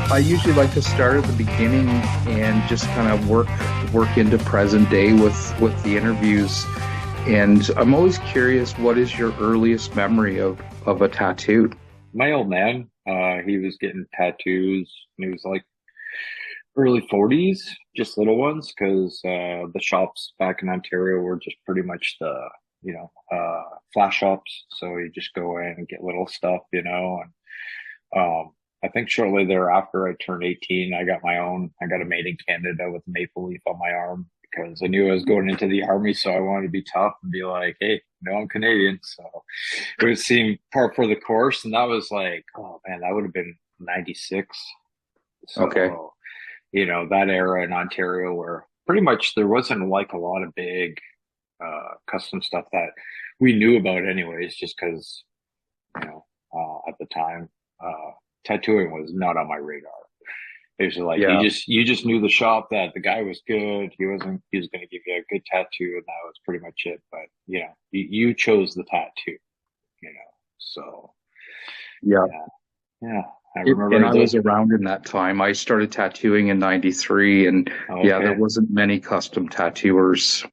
I usually like to start at the beginning and just kind of work into present day with the interviews. And I'm always curious, what is your earliest memory of a tattoo? My old man, he was getting tattoos and he was like early 40s, just little ones, because the shops back in Ontario were just pretty much flash shops. So you just go in and get little stuff, and I think shortly thereafter I turned 18, I got my own. I got a made in Canada with a maple leaf on my arm because I knew I was going into the army, so I wanted to be tough and be like, hey, no, I'm Canadian. So it would seem par for the course. And that was like, oh man, that would have been 96. Okay. So, that era in Ontario where pretty much there wasn't like a lot of big custom stuff that we knew about anyways, just because, at the time, tattooing was not on my radar. It was like Yeah. you just knew the shop that the guy was good. He was going to give you a good tattoo, and that was pretty much it. But you chose the tattoo, So Yeah. yeah. I And remember I was around in that time. I started tattooing in 93, and yeah, there okay. wasn't many custom tattooers.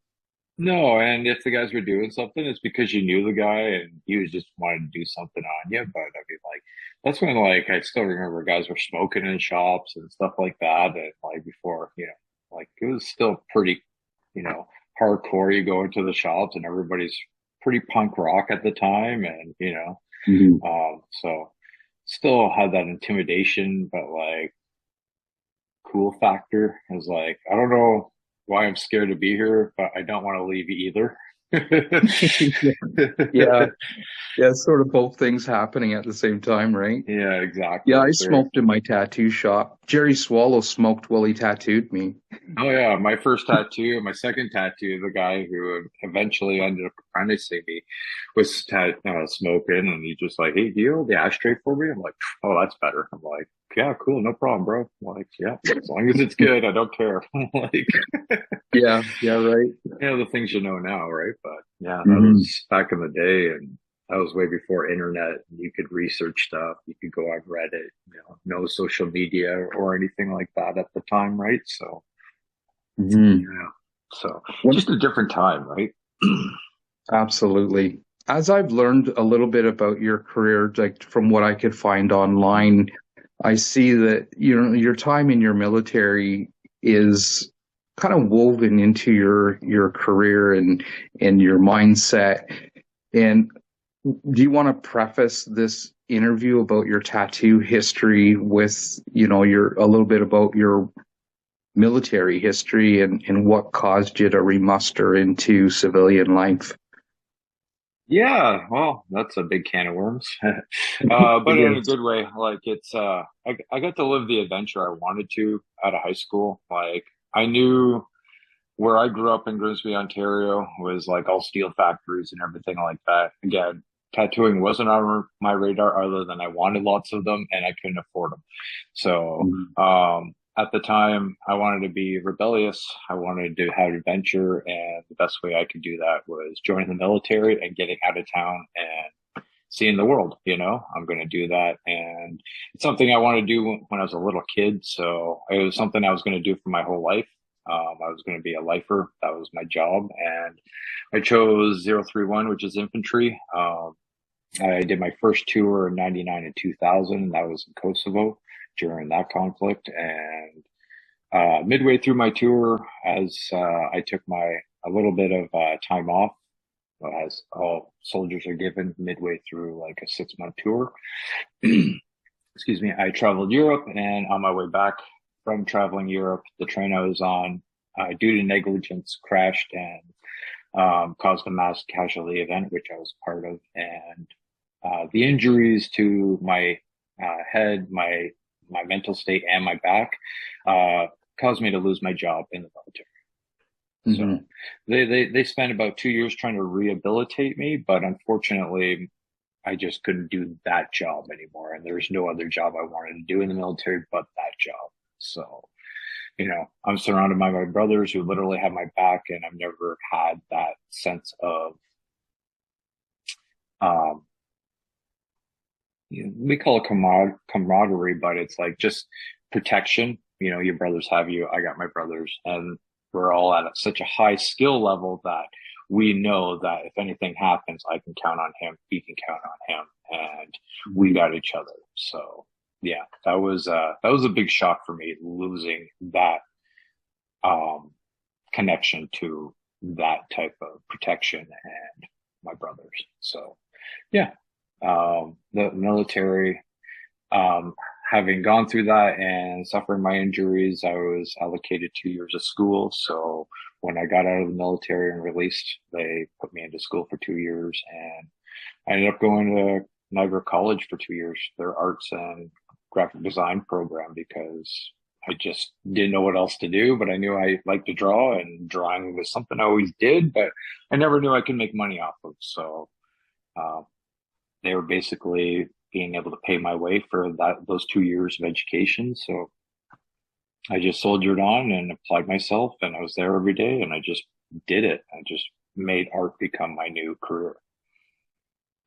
No, and if the guys were doing something, it's because you knew the guy and he was just wanted to do something on you. But I mean, like, that's when, like, I still remember guys were smoking in shops and stuff like that. And, like, before, like, it was still pretty, hardcore. You go into the shops and everybody's pretty punk rock at the time. And, Mhm. so still had that intimidation, but, like, cool factor is like, I don't know why I'm scared to be here, but I don't want to leave either. Yeah. Yeah, it's sort of both things happening at the same time, right? Yeah, Yeah, exactly. I There. smoked in my tattoo shop. Jerry Swallow smoked while he tattooed me. Oh yeah, my first tattoo, my second tattoo, the guy who eventually ended up apprenticing me was smoking, and he just like, "Hey, do you hold the ashtray for me?" I'm like, "Oh, that's better." I'm like, "Yeah, cool, no problem, bro." I'm like, "Yeah, as long as it's good, I don't care." I'm like, Yeah, yeah, right. the things you know now, right? But yeah, that Hmm. was back in the day, and that was way before internet. You could research stuff. You could go on Reddit. No social media or anything like that at the time, right? So Hmm. yeah, so When, just a different time, right? absolutely. As I've learned a little bit about your career, like from what I could find online, I see that your time in your military is kind of woven into your career and your mindset. And do you want to preface this interview about your tattoo history with, your a little bit about your military history and what caused you to remuster into civilian life? Yeah, well, that's a big can of worms, It but in a is. good way. Like I got to live the adventure I wanted to out of high school. Like I knew where I grew up in Grimsby, Ontario, was like all steel factories and everything like that. Again, tattooing wasn't on my radar other than I wanted lots of them and I couldn't afford them. So, Mhm. at the time, I wanted to be rebellious. I wanted to have adventure, and the best way I could do that was joining the military and getting out of town and seeing the world. I'm going to do that, and it's something I wanted to do when I was a little kid. So it was something I was going to do for my whole life. I was going to be a lifer. That was my job, and I chose 031, which is infantry. I did my first tour in 99 and 2000, and that was in Kosovo during that conflict. And midway through my tour, as I took a little bit of time off, as all soldiers are given midway through like a 6 month tour. Excuse me, I traveled Europe, and on my way back from traveling Europe, the train I was on, due to negligence, crashed and caused a mass casualty event, which I was part of. And the injuries to my head, my mental state, and my back uh, caused me to lose my job in the military. So Mhm. they spent about 2 years trying to rehabilitate me, but unfortunately, I just couldn't do that job anymore. And there's no other job I wanted to do in the military but that job. So I'm surrounded by my brothers who literally have my back, and I've never had that sense of, um, we call it camaraderie, but it's like just protection. Your brothers have you, I got my brothers, and we're all at such a high skill level that we know that if anything happens, I can count on him, he can count on him, and we Mhm. got each other. So yeah, that was a big shock for me, losing that um connection to that type of protection and my brothers. So yeah, the military, um, having gone through that and suffering my injuries, I was allocated 2 years of school. So when I got out of the military and released, they put me into school for 2 years, and I ended up going to Niagara College for 2 years, their arts and graphic design program, because I just didn't know what else to do, but I knew I liked to draw, and drawing was something I always did, but I never knew I could make money off of. So, uh, they were basically being able to pay my way for those 2 years of education. So I just soldiered on and applied myself, and I was there every day, and I just did it. I just made art become my new career.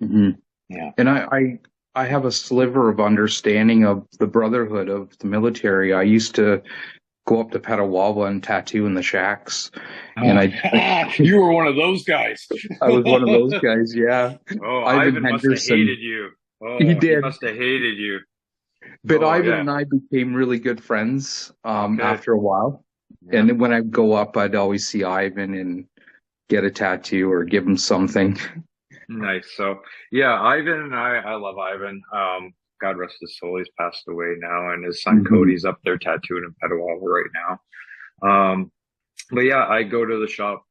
Mhm. Yeah. And I have a sliver of understanding of the brotherhood of the military. I used to go up to Petawawa and tattoo in the shacks, and Oh, you were one of those guys. I was one of those guys. Yeah, Oh, Ivan Ivan must have Henderson. hated you. He Oh, he did, must have hated you. but Oh, Ivan yeah. and I became really good friends Okay. after a while. Yeah. And when I'd go up, I'd always see Ivan and get a tattoo or give him something. Nice. So, yeah, Ivan and I love Ivan. God rest his soul. He's passed away now, and his son Mhm. Cody's up there tattooing in Petawawa right now. But yeah, I go to the shop,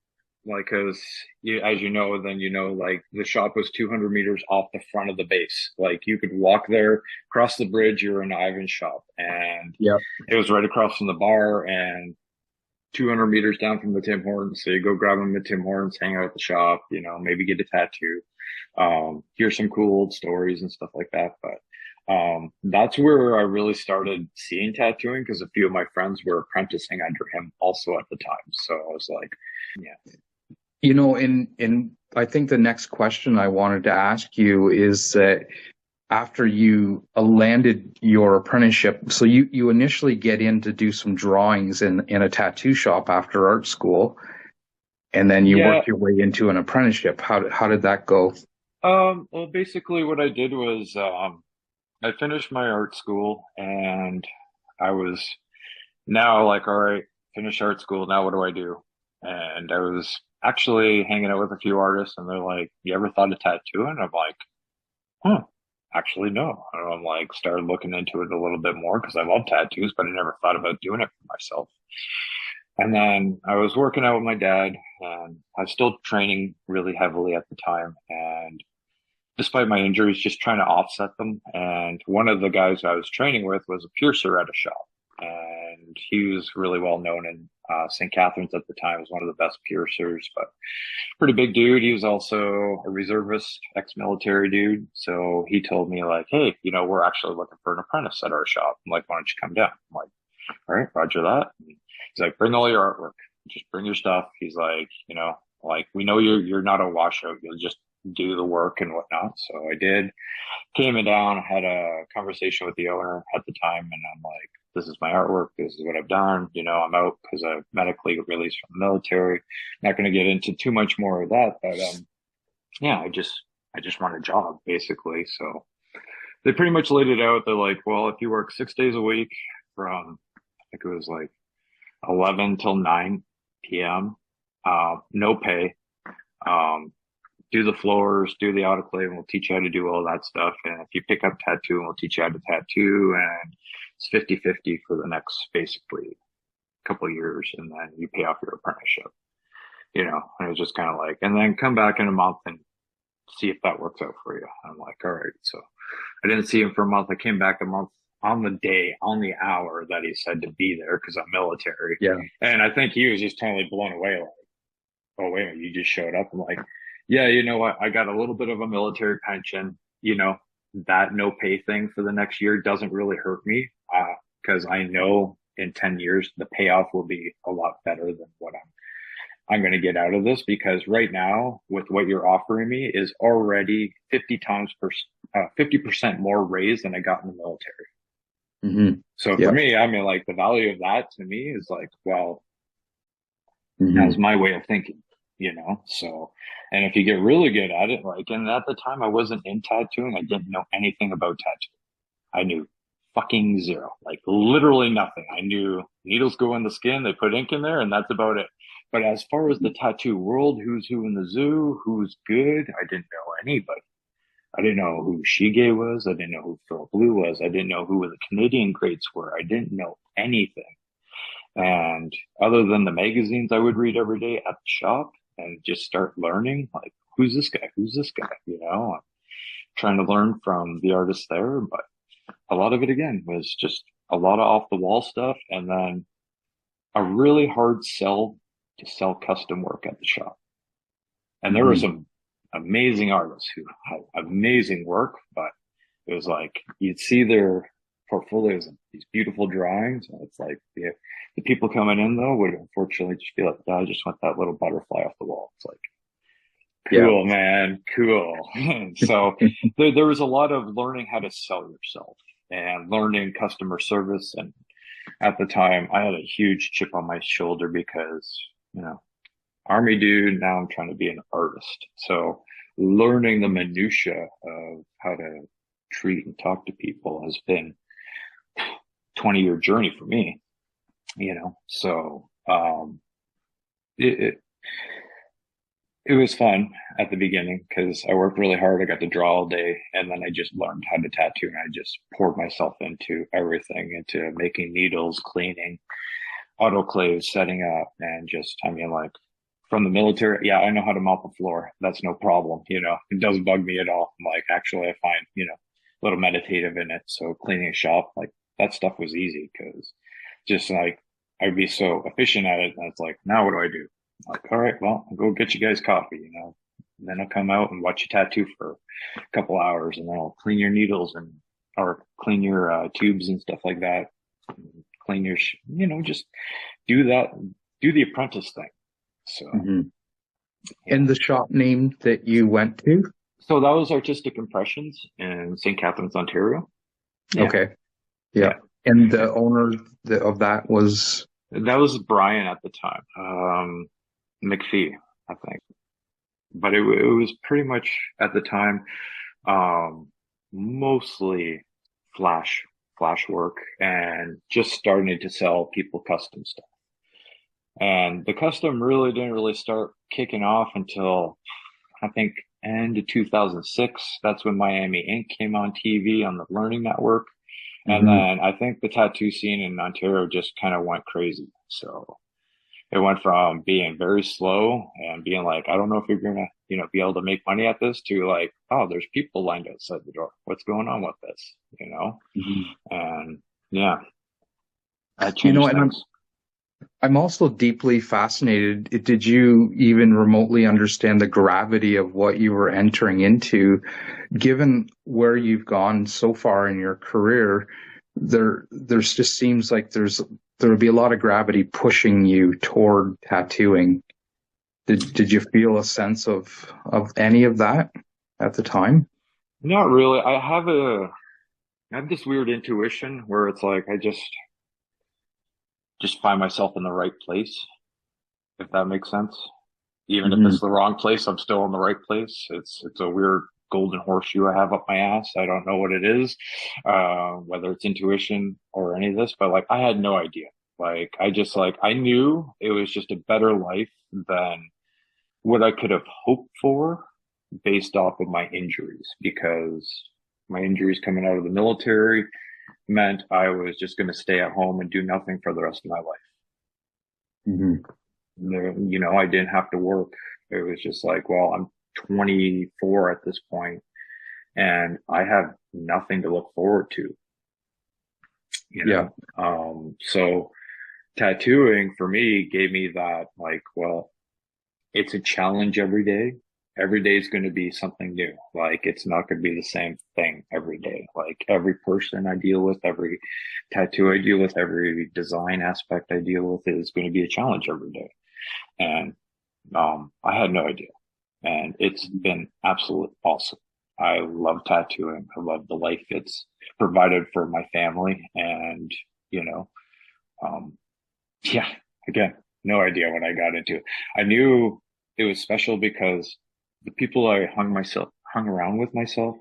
like, cause as you know, then like the shop was 200 meters off the front of the base. Like you could walk there, cross the bridge, you're in Ivan's shop, and Yep. it was right across from the bar and 200 meters down from the Tim Hortons. So you go grab them at Tim Hortons, hang out at the shop, maybe get a tattoo, hear some cool old stories and stuff like that. But that's where I really started seeing tattooing, because a few of my friends were apprenticing under him also at the time. So I was like, yeah. And I think the next question I wanted to ask you is that after you landed your apprenticeship, so you initially get in to do some drawings in a tattoo shop after art school, and then you Yeah. work your way into an apprenticeship. How did that go? Well, basically what I did was, I finished my art school, and I was now like, all right, finish art school. Now what do I do? And I was actually hanging out with a few artists, and they're like, you ever thought of tattooing? I'm like, huh, actually, no. And I'm like, started looking into it a little bit more because I love tattoos, but I never thought about doing it for myself. And then I was working out with my dad, and I was still training really heavily at the time. And despite my injuries, just trying to offset them. And one of the guys I was training with was a piercer at a shop, and he was really well known in St. Catharines at the time. Was one of the best piercers, but pretty big dude. He was also a reservist, ex-military dude. So he told me like, "Hey, we're actually looking for an apprentice at our shop. I'm like, why don't you come down?" I'm like, all right, Roger that. And he's like, bring all your artwork, just bring your stuff. He's like, like we know you're not a washout. You'll just do the work and whatnot. So I did. Came down, had a conversation with the owner at the time, and I'm like, this is my artwork. This is what I've done. I'm out because I'm medically released from the military. Not going to get into too much more of that, but yeah, I just want a job basically. So they pretty much laid it out. They're like, well, if you work 6 days a week from, I think it was like 11 till 9 p.m., no pay. Um, do the floors, do the autoclave, and we'll teach you how to do all that stuff. And if you pick up tattoo, we'll teach you how to tattoo. And it's 50-50 for the next basically couple of years. And then you pay off your apprenticeship, and it was just kind of like, and then come back in a month and see if that works out for you. And I'm like, all right. So I didn't see him for a month. I came back a month on the day, on the hour that he said to be there because I'm military. Yeah. And I think he was just totally blown away. Like, oh, wait a minute, you just showed up. I'm like, yeah, you know what? I got a little bit of a military pension. That no pay thing for the next year doesn't really hurt me because I know in 10 years, the payoff will be a lot better than what I'm going to get out of this, because right now with what you're offering me is already 50% more raise than I got in the military. Hmm. So for Yeah. me, I mean, like the value of that to me is like, well, that's Hmm. my way of thinking, you know? So, and if you get really good at it, like, and at the time I wasn't in tattooing, I didn't know anything about tattooing. I knew fucking zero, like literally nothing. I knew needles go in the skin, they put ink in there, and that's about it. But as far as the tattoo world, who's who in the zoo, who's good, I didn't know anybody. I didn't know who Shige was. I didn't know who Phil Blue was. I didn't know who the Canadian greats were. I didn't know anything. And other than the magazines I would read every day at the shop and just start learning, like, who's this guy? Who's this guy? You know, I'm trying to learn from the artists there, but a lot of it again was just a lot of off the wall stuff, and then a really hard sell to sell custom work at the shop. And there were Hmm. some amazing artists who had amazing work, but it was like you'd see their portfolios and these beautiful drawings, and it's like the people coming in though would unfortunately just be like, oh, I just want that little butterfly off the wall. It's like, Yeah. cool, man, cool. So there was a lot of learning how to sell yourself and learning customer service. And at the time, I had a huge chip on my shoulder because, you know, army dude, now I'm trying to be an artist. So learning the minutia of how to treat and talk to people has been 20-year journey for me, you know. So it, it it was fun at the beginning because I worked really hard. I got to draw all day, and then I just learned how to tattoo, and I just poured myself into everything, into making needles, cleaning, autoclaves, setting up, and just, I mean, like from the military, yeah, I know how to mop a floor. That's no problem. You know, it doesn't bug me at all. Like, actually, I find, you know, a little meditative in it. So cleaning a shop, like that stuff was easy because just like I'd be so efficient at it. And it's like, now what do I do? Like, all right, well, I'll go get you guys coffee, you know, and then I'll come out and watch you tattoo for a couple hours, and then I'll clean your needles and, or clean your tubes and stuff like that. Clean your, you know, just do that, do the apprentice thing. So, Hmm. yeah. And the shop name that you went to? So that was Artistic Impressions in St. Catharines, Ontario. Yeah. Okay. Yeah. Yeah. And the owner of that was, That was Brian at the time. McPhee, I think. But it was pretty much at the time, um, mostly flash, flash work and just starting to sell people custom stuff. And the custom really didn't really start kicking off until I think end of 2006. That's when Miami Ink came on TV on the Learning Network. And mhm. then I think the tattoo scene in Ontario just kind of went crazy. So it went from being very slow and being like, I don't know if you're going to, you know, be able to make money at this, to like, oh, there's people lined outside the door. What's going on with this? You know? Mhm. And yeah, that You know, changed and things. I'm also deeply fascinated. Did you even remotely understand the gravity of what you were entering into, given where you've gone so far in your career? There's just seems like there would be a lot of gravity pushing you toward tattooing. Did you feel a sense of any of that at the time? Not really. I have this weird intuition where it's like, I just find myself in the right place, if that makes sense. Even if Hmm. it's the wrong place, I'm still in the right place. It's a weird golden horseshoe I have up my ass. I don't know what it is, whether it's intuition or any of this, but like I had no idea. Like I just like I knew it was just a better life than what I could have hoped for based off of my injuries, because my injuries coming out of the military meant I was just going to stay at home and do nothing for the rest of my life. Hmm. You know, I didn't have to work. It was just like, well, I'm 24 at this point and I have nothing to look forward to, you Yeah. know? So tattooing for me gave me that, like, well, it's a challenge every day. Every day is going to be something new. Like it's not going to be the same thing every day. Like every person I deal with, every tattoo I deal with, every design aspect I deal with is going to be a challenge every day. And I had no idea. And it's been absolutely awesome. I love tattooing. I love the life it's provided for my family. And, you know, um, yeah, again, no idea what I got into. I knew it was special because the people I hung around with myself,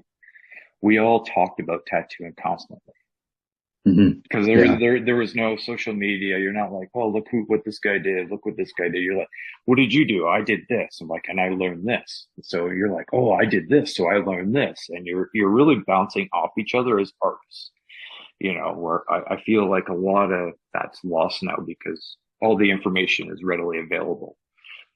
we all talked about tattooing constantly. Hmm. Because Yeah. there was no social media. You're not like, oh, look what this guy did. Look what this guy did. You're like, what did you do? I did this. I'm like, and I learned this. So you're like, oh, I did this. So I learned this. And you're really bouncing off each other as artists, where I feel like a lot of that's lost now because all the information is readily available.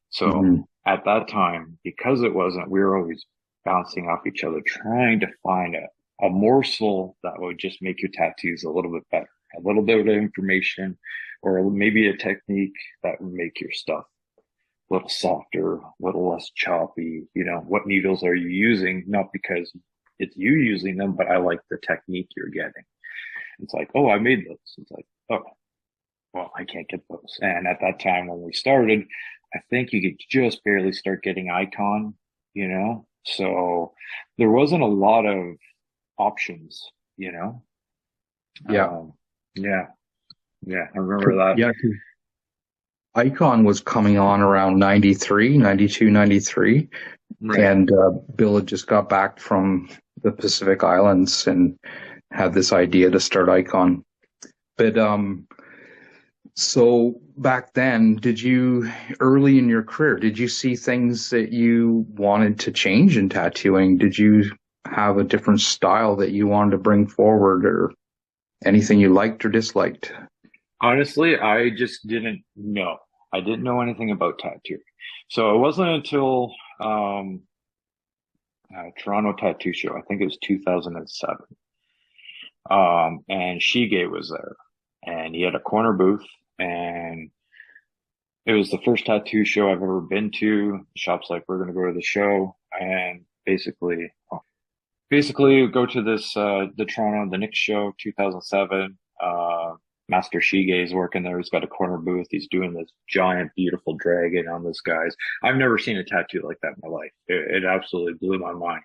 So Hmm. at that time, because it wasn't, we were always bouncing off each other, trying to find a morsel that would just make your tattoos a little bit better, a little bit of information, or maybe a technique that would make your stuff a little softer, a little less choppy. What needles are you using? Not because it's you using them, but I like the technique you're getting. It's like, oh, I made those. It's like, oh, well, I can't get those. And at that time when we started, I think you could just barely start getting icon. So there wasn't a lot of options, you know? Yeah. Um, yeah, yeah, I remember that. Yeah. Icon was coming on around 93, 92, 93. Right. And Bill had just got back from the Pacific Islands and had this idea to start Icon. But so back then, early in your career, did you see things that you wanted to change in tattooing? Did you have a different style that you wanted to bring forward or anything you liked or disliked? Honestly, I just didn't know. I didn't know anything about tattoo. So it wasn't until Toronto Tattoo Show, I think it was 2007. And Shige was there, and he had a corner booth, and it was the first tattoo show I've ever been to. The shop's like, we're going to go to the show, and basically go to this the Toronto the Knicks show 2007. Master Shige is working there. He's got a corner booth. He's doing this giant, beautiful dragon on this guy's. I've never seen a tattoo like that in my life. It absolutely blew my mind.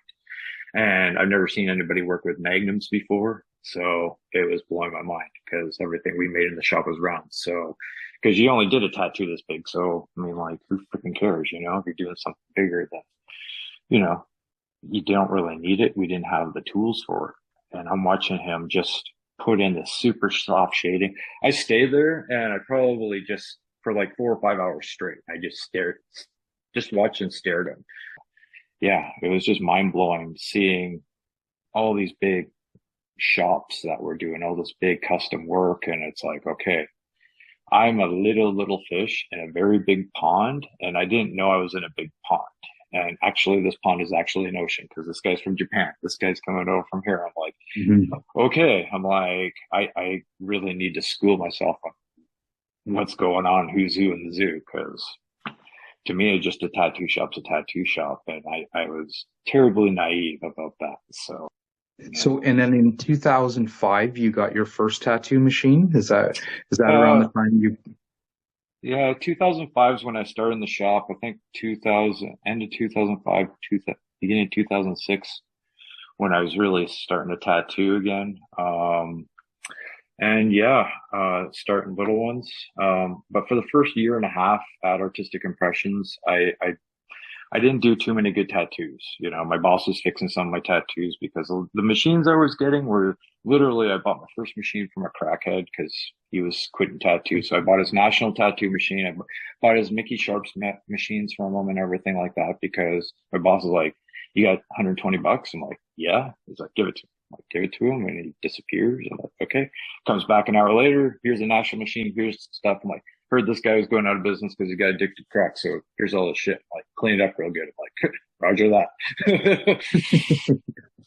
And I've never seen anybody work with magnums before. So it was blowing my mind because everything we made in the shop was round. So, because you only did a tattoo this big. So, I mean, like, who freaking cares, if you're doing something bigger than, you know, you don't really need it. We didn't have the tools for it. And I'm watching him just put in the super soft shading. I stayed there and I probably just, for like 4 or 5 hours straight, I just watched and stared at him. Yeah, it was just mind blowing seeing all these big shops that were doing all this big custom work. And it's like, okay, I'm a little fish in a very big pond. And I didn't know I was in a big pond. And actually, this pond is actually an ocean because this guy's from Japan. This guy's coming over from here. I'm like, Mhm. okay. I'm like, I really need to school myself on what's going on, who's who in the zoo. Because to me, just a tattoo shop's a tattoo shop. And I was terribly naive about that. So, So, and then in 2005, you got your first tattoo machine. Is that around the uh, time you? yeah, 2005 is when I started in the shop. I think 2000, end of 2005, beginning of 2006, when I was really starting to tattoo again. And yeah, starting little ones. But for the first year and a half at Artistic Impressions, I didn't do too many good tattoos. My boss was fixing some of my tattoos because the machines I was getting were literally, I bought my first machine from a crackhead because he was quitting tattoo. So I bought his national tattoo machine. I bought his Mickey Sharp's machines from him and everything like that because my boss was like, you got $120? I'm like, yeah. He's like, give it to me. I'm like, give it to him, and he disappears. I'm like, okay. Comes back an hour later. Here's a national machine. Here's stuff. I'm like, heard this guy was going out of business because he got addicted to crack. So here's all this shit. Like, clean it up real good. I'm like, Roger that. Yeah.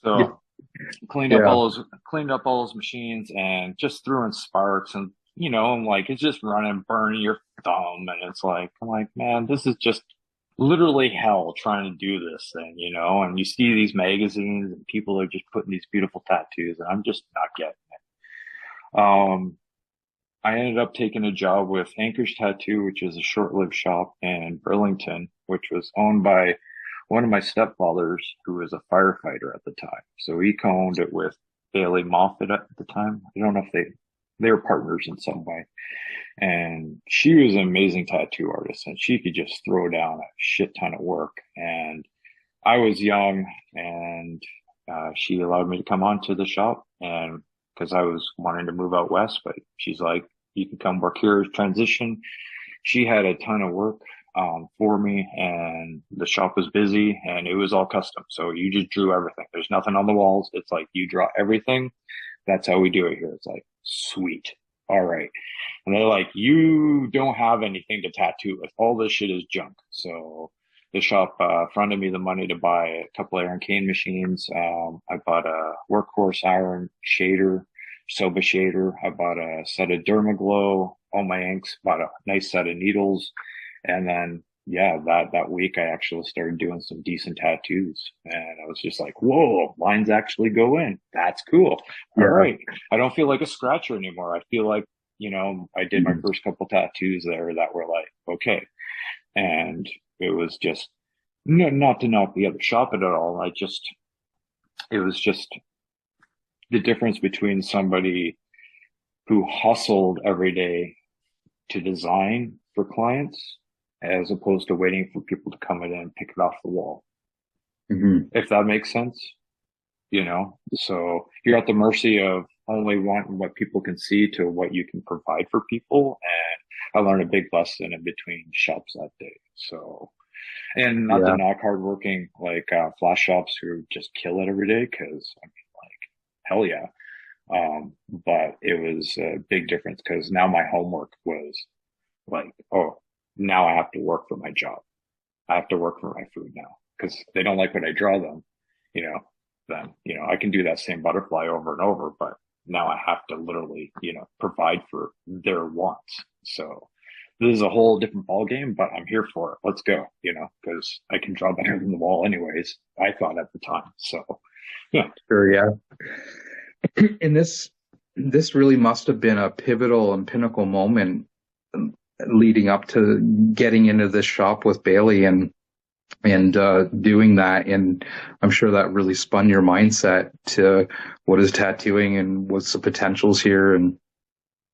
So Yeah. cleaned up all those machines and just threw in sparks and I'm like, it's just running, burning your thumb. And it's like, I'm like, man, this is just literally hell trying to do this thing, you know, and you see these magazines and people are just putting these beautiful tattoos and I'm just not getting it. I ended up taking a job with Anchorage Tattoo, which is a short-lived shop in Burlington, which was owned by one of my stepfathers, who was a firefighter at the time. So he co-owned it with Bailey Moffat at the time. I don't know if they were partners in some way. And she was an amazing tattoo artist and she could just throw down a shit ton of work. And I was young and she allowed me to come on to the shop and because I was wanting to move out west, but she's like, you can come work here, transition. She had a ton of work for me and the shop was busy and it was all custom. So you just drew everything. There's nothing on the walls. It's like you draw everything. That's how we do it here. It's like, sweet. All right. And they're like, you don't have anything to tattoo with. All this shit is junk. So the shop fronted me the money to buy a couple iron cane machines. I bought a workhorse iron shader, Soba shader. I bought a set of Dermaglow, all my inks, bought a nice set of needles. And then, yeah, that week I actually started doing some decent tattoos. And I was just like, whoa, lines actually go in. That's cool. All Yeah. right. I don't feel like a scratcher anymore. I feel like, you know, I did my Mhm. first couple tattoos there that were like, okay. And it was just, no, not to knock the other shop at all. It was just the difference between somebody who hustled every day to design for clients as opposed to waiting for people to come in and pick it off the wall. Mhm. If that makes sense, you know? So you're at the mercy of only wanting what people can see to what you can provide for people. And I learned a big lesson in between shops that day. So, and not to Yeah. knock hardworking like flash shops who just kill it every day, because I mean, like, hell yeah. But it was a big difference because now my homework was like, oh, now I have to work for my job. I have to work for my food now because they don't like what I draw them, you know, then, you know, I can do that same butterfly over and over, but now I have to literally, you know, provide for their wants. So this is a whole different ball game, but I'm here for it. Let's go, you know, because I can draw better than the wall anyways. I thought at the time. So yeah. Sure. Yeah. And this really must have been a pivotal and pinnacle moment leading up to getting into this shop with Bailey and doing that. And I'm sure that really spun your mindset to what is tattooing and what's the potentials here. And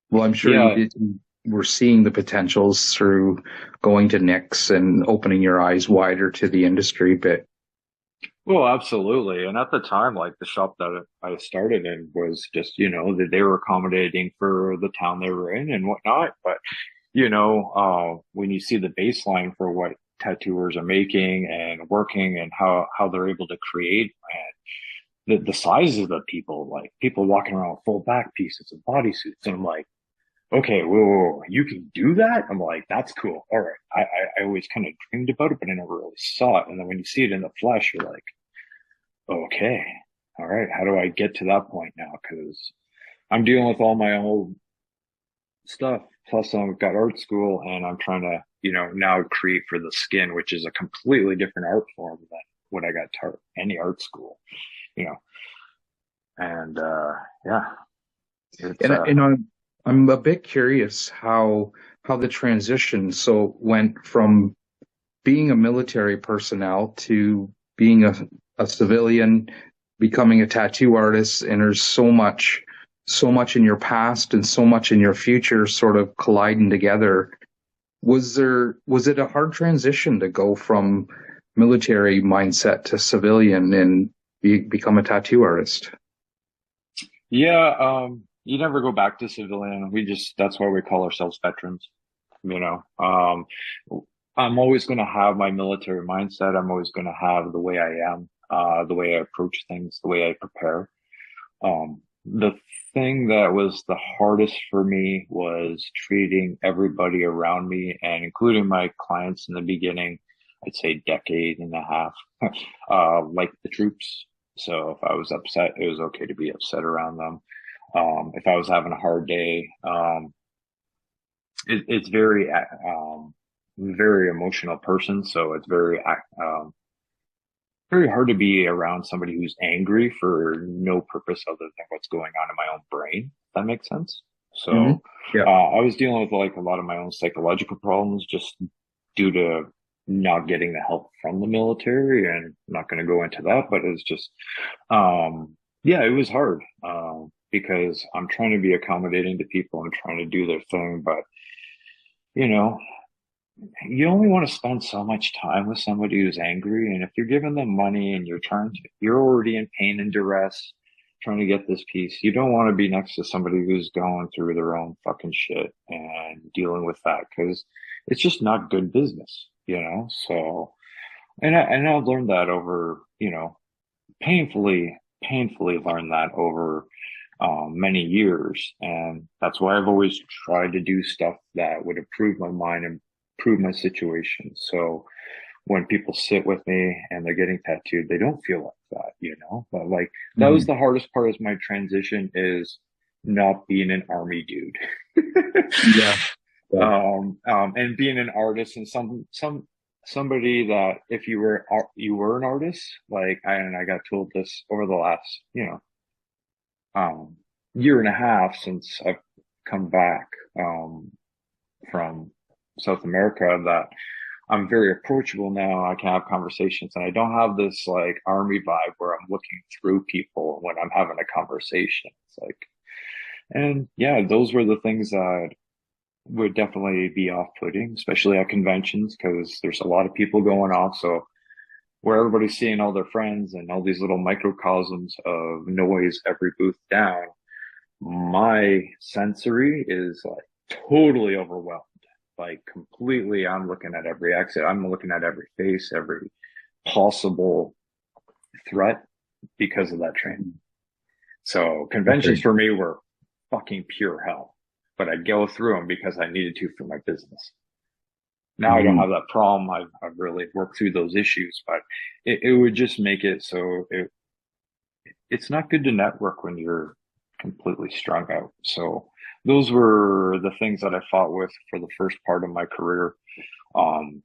well, I'm sure Yeah. you were seeing the potentials through going to Nick's and opening your eyes wider to the industry. But Well, absolutely. And at the time, like the shop that I started in was just, you know, that they were accommodating for the town they were in and whatnot. But, you know, when you see the baseline for what tattooers are making and working and how they're able to create and the size of the people, like people walking around with full back pieces and bodysuits. And I'm like, okay, whoa, you can do that? I'm like, that's cool. All right. I always kind of dreamed about it, but I never really saw it. And then when you see it in the flesh, you're like, okay, all right, how do I get to that point now? Because I'm dealing with all my old stuff. Plus, I've got art school and I'm trying to, you know, now create for the skin, which is a completely different art form than what I got taught any art school, you know. And yeah, it's I'm a bit curious how the transition so went from being a military personnel to being a civilian, becoming a tattoo artist, and there's so much in your past and so much in your future sort of colliding together. Was it a hard transition to go from military mindset to civilian and become a tattoo artist? yeah, you never go back to civilian. We just that's why we call ourselves veterans, you know. I'm always going to have my military mindset. I'm always going to have the way I am, the way I approach things, the way I prepare. The thing that was the hardest for me was treating everybody around me and including my clients in the beginning, I'd say decade and a half, like the troops. So if I was upset, it was okay to be upset around them. If I was having a hard day, it's very, very emotional person, so it's very hard to be around somebody who's angry for no purpose other than what's going on in my own brain. If that makes sense. Hmm. So, Yeah. I was dealing with like a lot of my own psychological problems just due to not getting the help from the military, and I'm not going to go into that, but it was just, yeah, it was hard, because I'm trying to be accommodating to people and trying to do their thing, but you know, you only want to spend so much time with somebody who's angry. And if you're giving them money and you're already in pain and duress, trying to get this piece, you don't want to be next to somebody who's going through their own fucking shit and dealing with that because it's just not good business, you know? So, and I've learned that over, painfully learned that over many years. And that's why I've always tried to do stuff that would improve my mind and improve my situation. So when people sit with me and they're getting tattooed, they don't feel like that, but like that was Hmm. the hardest part of my transition is not being an army dude. Yeah. Yeah. And being an artist and somebody that if you were an artist, like I got told this over the last, um, year and a half since I've come back from South America that I'm very approachable now. I can have conversations and I don't have this like army vibe where I'm looking through people when I'm having a conversation. It's like, and yeah, those were the things that would definitely be off-putting, especially at conventions because there's a lot of people going off. So where everybody's seeing all their friends and all these little microcosms of noise every booth down, my sensory is like totally overwhelmed. Like completely, I'm looking at every exit. I'm looking at every face, every possible threat because of that training. So conventions Okay. for me were fucking pure hell, but I'd go through them because I needed to for my business. Now I don't Hmm. have that problem. I've really worked through those issues, but it would just make it so it's not good to network when you're completely strung out. So those were the things that I fought with for the first part of my career,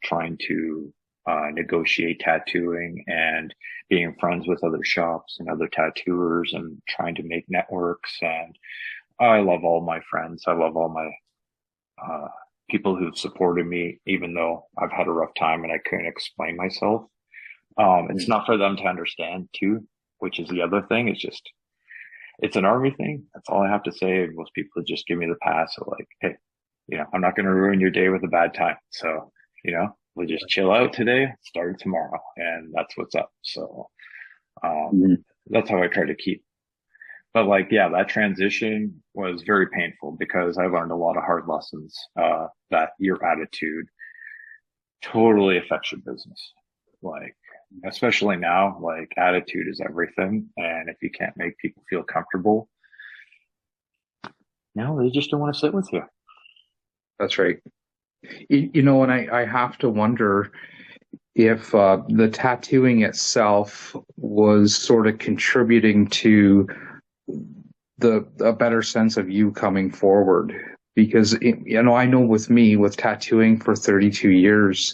trying to negotiate tattooing and being friends with other shops and other tattooers and trying to make networks. And I love all my friends. I love all my uh, people who've supported me, even though I've had a rough time and I couldn't explain myself. It's not for them to understand too, which is the other thing. It's an army thing. That's all I have to say. And most people just give me the pass of like, hey, I'm not going to ruin your day with a bad time. So, we'll just chill out today, start tomorrow. And that's what's up. So, um, Hmm. that's how I try to keep. But like, yeah, that transition was very painful because I learned a lot of hard lessons, that your attitude totally affects your business. Like, especially now, like attitude is everything. And if you can't make people feel comfortable, no, they just don't want to sit with you. That's right. And I have to wonder if the tattooing itself was sort of contributing to the a better sense of you coming forward. Because I know with me, with tattooing for 32 years,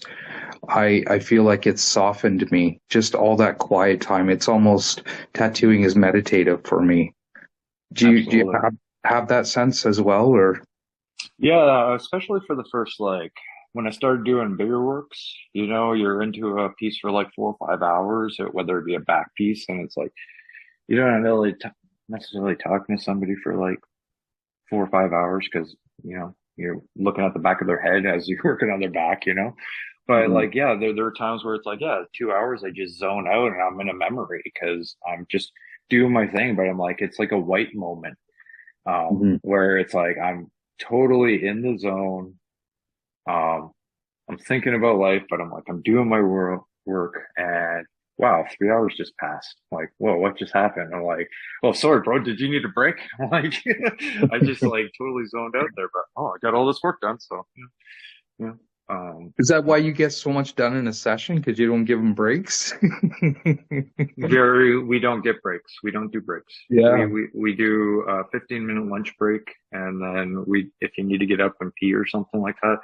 I feel like it's softened me. Just all that quiet time. It's almost tattooing is meditative for me. Do you Absolutely. have that sense as well, or? Yeah, especially for the first, like, when I started doing bigger works, you're into a piece for like 4 or 5 hours, whether it be a back piece, and it's like, you don't really necessarily talking to somebody for like 4 or 5 hours because, you're looking at the back of their head as you're working on their back. But Mhm. like, yeah, there are times where it's like, yeah, 2 hours, I just zone out and I'm in a memory because I'm just doing my thing, but I'm like, it's like a white moment, Mhm. where it's like, I'm totally in the zone. Um, I'm thinking about life, but I'm like, I'm doing my work and wow, 3 hours just passed. I'm like, whoa, what just happened? I'm like, oh, sorry, bro. Did you need a break? I'm like, I just like totally zoned out there, but oh, I got all this work done. So yeah. Is that why you get so much done in a session? Because you don't give them breaks? We don't get breaks. We don't do breaks. We, Yeah. we, we do a 15-minute lunch break. And then if you need to get up and pee or something like that,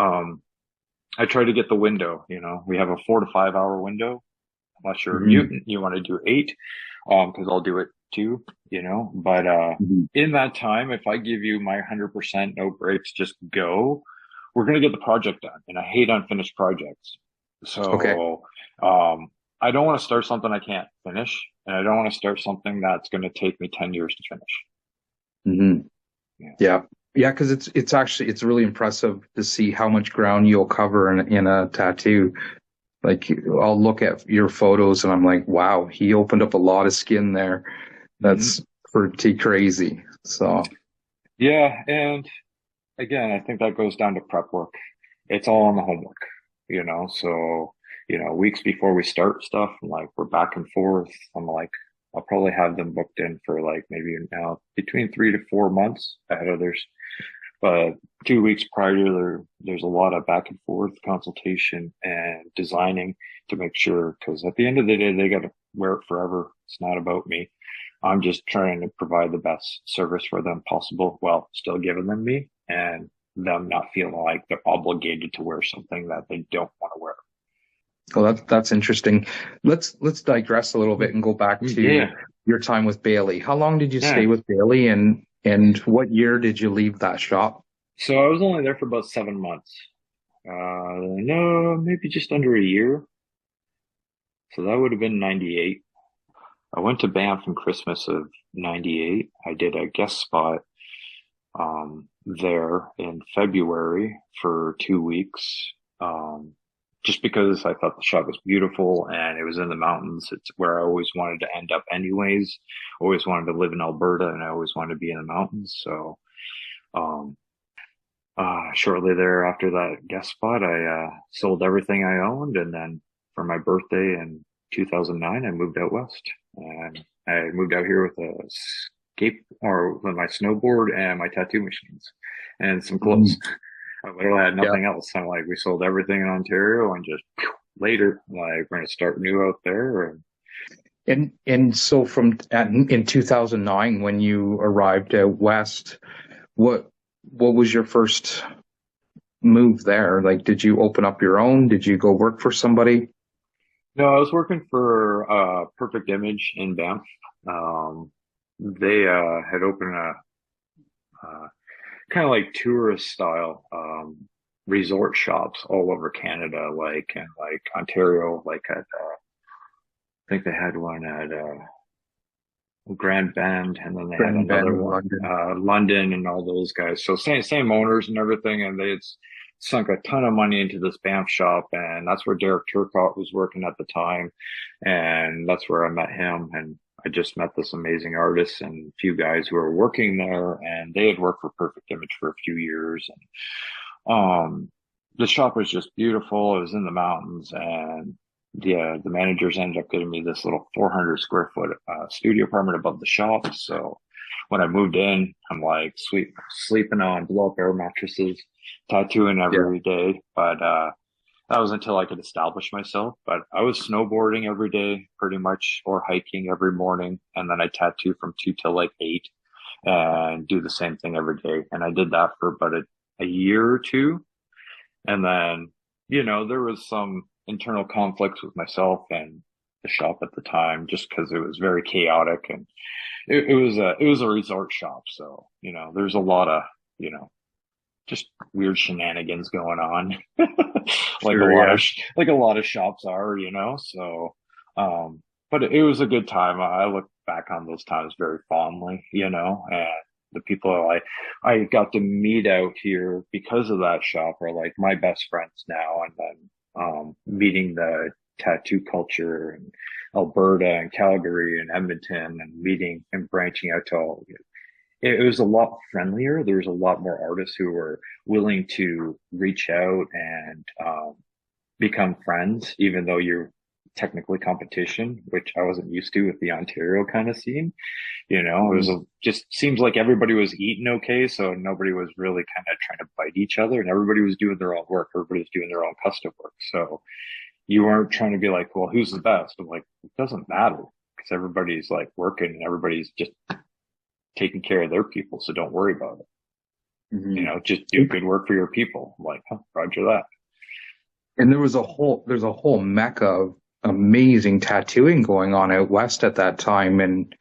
um, I try to get the window, we have a 4 to 5 hour window. Unless you're a Hmm. mutant, you want to do 8, because I'll do it too, but, Hmm. in that time, if I give you my 100%, no breaks, just go, we're going to get the project done. And I hate unfinished projects. Okay. So, I don't want to start something I can't finish. And I don't want to start something that's going to take me 10 years to finish. Hmm. Yeah. Yeah. Yeah, because it's actually it's really impressive to see how much ground you'll cover in a tattoo. Like I'll look at your photos and I'm like, wow, he opened up a lot of skin there. Hmm. That's pretty crazy. So, Yeah. And again, I think that goes down to prep work. It's all on the homework, so, weeks before we start stuff, I'm like, we're back and forth. I'm like, I'll probably have them booked in for like maybe now between 3 to 4 months ahead of theirs. But 2 weeks prior, there's a lot of back and forth consultation and designing to make sure, because at the end of the day, they got to wear it forever. It's not about me. I'm just trying to provide the best service for them possible while still giving them me and them not feeling like they're obligated to wear something that they don't want to wear. well, that's interesting. Let's digress a little bit and go back to Yeah. your time with Bailey. How long did you stay Yeah. with Bailey, and what year did you leave that shop? So I was only there for about 7 months. No, maybe just under a year. So that would have been 98. I went to Banff in Christmas of 98. I did a guest spot there in February for 2 weeks. Just because I thought the shot was beautiful and it was in the mountains. It's where I always wanted to end up anyways. Always wanted to live in Alberta and I always wanted to be in the mountains. So, um, shortly thereafter that guest spot, I sold everything I owned. And then for my birthday in 2009, I moved out west and I moved out here with a with my snowboard and my tattoo machines and some clothes. Mhm. I literally had Yeah. nothing else. I'm like, we sold everything in Ontario and just later, like, we're going to start new out there. And And so in 2009 when you arrived out west, what what was your first move there? Like, did you open up your own? Did you go work for somebody? no, I was working for Perfect Image in Banff. They had opened a kind of like tourist style resort shops all over Canada, like and like Ontario, like at I think they had one at Grand Bend, and then they had Grand Bend another in one, London. London, and all those guys. So same owners and everything, and they had sunk a ton of money into this Banff shop, and that's where Derek Turcotte was working at the time, and that's where I met him, and I just met this amazing artist and a few guys who were working there, and they had worked for Perfect Image for a few years, and the shop was just beautiful. It was in the mountains, and the managers ended up getting me this little 400 square foot studio apartment above the shop. So when I moved in, I'm like, sweet, sleeping on blow up air mattresses, tattooing Yeah. every day. But that was until I could establish myself. But I was snowboarding every day, pretty much, or hiking every morning, and then I tattoo from 2 till like 8, and do the same thing every day. And I did that for about a year or two, and then, there was some internal conflicts with myself and the shop at the time, just because it was very chaotic, and it was a resort shop. So, there's a lot of, you know, just weird shenanigans going on, Sure, yeah. like a lot of shops are, so, but it was a good time. I look back on those times very fondly, and the people I got to meet out here because of that shop are like my best friends now. And then, meeting the tattoo culture in Alberta and Calgary and Edmonton, and meeting and branching out to all, it was a lot friendlier. There was a lot more artists who were willing to reach out and become friends, even though you're technically competition, which I wasn't used to with the Ontario kind of scene. It was Mhm. just seems like everybody was eating okay, so nobody was really kind of trying to bite each other, and everybody was doing their own work. Everybody was doing their own custom work. So you weren't trying to be like, well, who's the best? I'm like, it doesn't matter, because everybody's like working and everybody's just taking care of their people. So don't worry about it. Mhm. Just do good work for your people. I'm like, huh, Roger that. And there's a whole mecca of amazing tattooing going on out west at that time. And,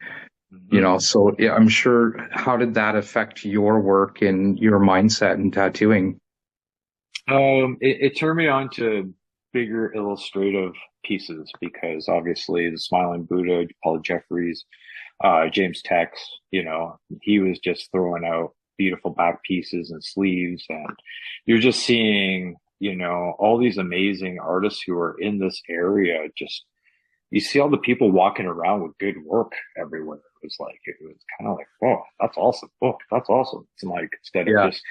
Mhm. so yeah, I'm sure, how did that affect your work and your mindset in tattooing? It turned me on to bigger illustrative pieces because obviously the Smiling Buddha, Paul Jeffries, James Tex, he was just throwing out beautiful back pieces and sleeves, and you're just seeing, all these amazing artists who are in this area. Just you see all the people walking around with good work everywhere. It was kind of like, oh, that's awesome. Oh, that's awesome. It's like instead of Yeah. just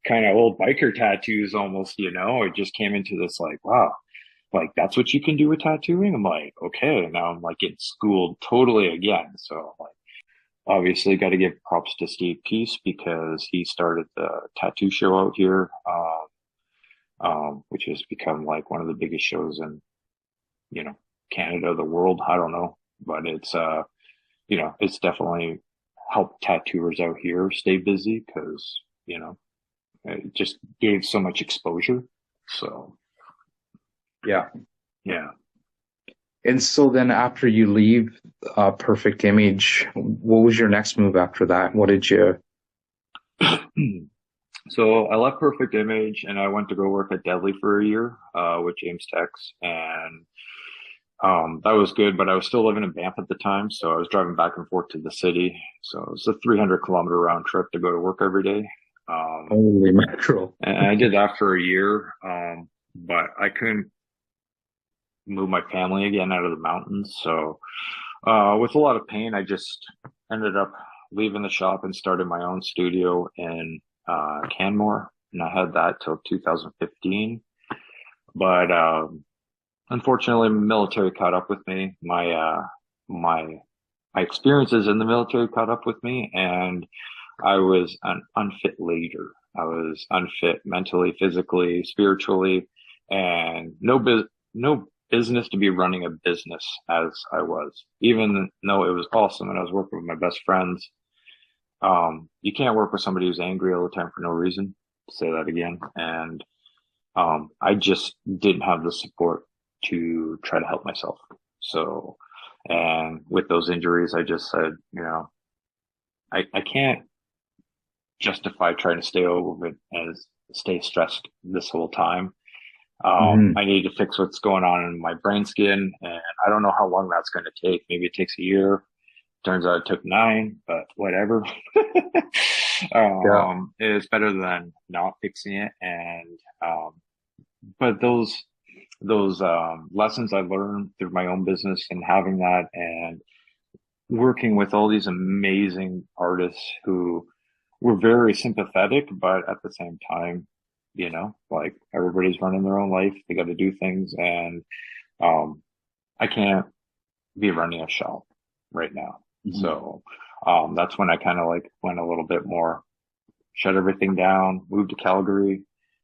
kind of old biker tattoos almost, it just came into this like, wow, like that's what you can do with tattooing. I'm like, okay, now I'm like getting schooled totally again. So like obviously got to give props to Steve Peace because he started the tattoo show out here, which has become like one of the biggest shows in, you know, Canada, the world. I don't know, but it's definitely helped tattooers out here stay busy because, it just gave so much exposure. So Yeah. yeah. And so then after you leave Perfect Image, what was your next move after that? What did you? So I left Perfect Image and I went to go work at Deadly for a year, with James Tex, and that was good, but I was still living in Banff at the time, so I was driving back and forth to the city. So it was a 300-kilometer round trip to go to work every day. Holy mackerel. And I did that for a year, but I couldn't move my family again out of the mountains. So, with a lot of pain, I just ended up leaving the shop and started my own studio in Canmore, and I had that till 2015. But unfortunately, military caught up with me. My experiences in the military caught up with me, and I was an unfit leader. I was unfit mentally, physically, spiritually, and no business to be running a business as I was. Even though it was awesome and I was working with my best friends, you can't work with somebody who's angry all the time for no reason. Say that again. And I just didn't have the support to try to help myself. So, and with those injuries, I just said, I can't justify trying to stay over it and stay stressed this whole time. Hmm. I need to fix what's going on in my brain skin, and I don't know how long that's going to take. Maybe it takes a year. Turns out it took 9, but whatever. Yeah. It's better than not fixing it. And, but those lessons I learned through my own business and having that and working with all these amazing artists who were very sympathetic, but at the same time, like everybody's running their own life. They got to do things. And, I can't be running a shop right now. Mhm. So, that's when I kind of like went a little bit more, shut everything down, moved to Calgary,